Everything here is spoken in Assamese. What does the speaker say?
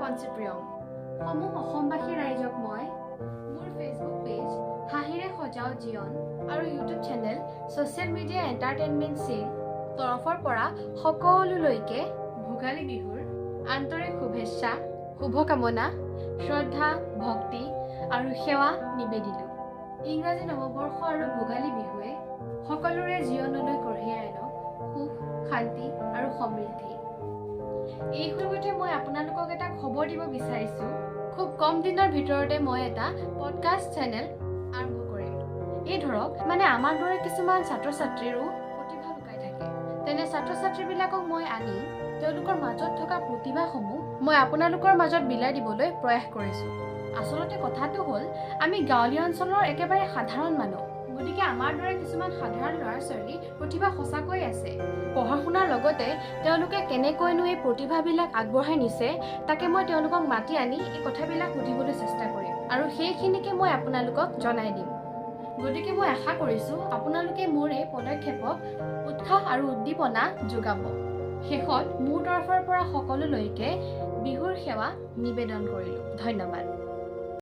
কনচিপ্ৰিয়ম সমূহ অসমবাসী ৰাইজক মই মোৰ ফেচবুক পেজ হাঁহিৰে সজাও জীৱন আৰু YouTube channel social media entertainment cell তৰফৰ পৰা সকলোলৈকে ভোগালী বিহুৰ আন্তৰিক শুভেচ্ছা শুভকামনা শ্ৰদ্ধা ভক্তি আৰু সেৱা নিবেদিলোঁ। ইংৰাজী নৱবৰ্ষ আৰু ভোগালী বিহুৱে সকলোৰে জীৱনলৈ কঢ়িয়াই আনক সুখ শান্তি আৰু সমৃদ্ধি। এই সময়তে মই আপোনালোকক এটা খবৰ দিব বিচাৰিছোঁ। খুব কম দিনৰ ভিতৰতে মই এটা পডকাষ্ট চেনেল আৰম্ভ কৰিম। এই ধৰক আমাৰ দৰে কিছুমান ছাত্ৰ ছাত্ৰীৰো প্ৰতিভা লুকাই থাকে। তেনে ছাত্ৰ ছাত্ৰীবিলাকক মই আনি তেওঁলোকৰ মাজত থকা প্ৰতিভাসমূহ মই আপোনালোকৰ মাজত বিলাই দিবলৈ প্ৰয়াস কৰিছোঁ। আচলতে কথাটো হ'ল আমি গাঁৱলীয়া অঞ্চলৰ একেবাৰে সাধাৰণ মানুহ। গতিকে আমাৰ দৰে কিছুমান সাধাৰণ ল'ৰা ছোৱালী প্ৰতিভা সঁচাকৈ আছে। পঢ়া শুনাৰ লগতে তেওঁলোকে কেনেকৈনো এই প্ৰতিভাবিলাক আগবঢ়াই নিছে তাকে মই তেওঁলোকক মাতি আনি এই কথাবিলাক সুধিবলৈ চেষ্টা কৰিম আৰু সেইখিনিকে মই আপোনালোকক জনাই দিম। গতিকে মই আশা কৰিছোঁ আপোনালোকে মোৰ এই পদক্ষেপক উৎসাহ আৰু উদ্দীপনা যোগাব। শেষত মোৰ তৰফৰ পৰা সকলোলৈকে বিহুৰ সেৱা নিবেদন কৰিলোঁ। ধন্যবাদ।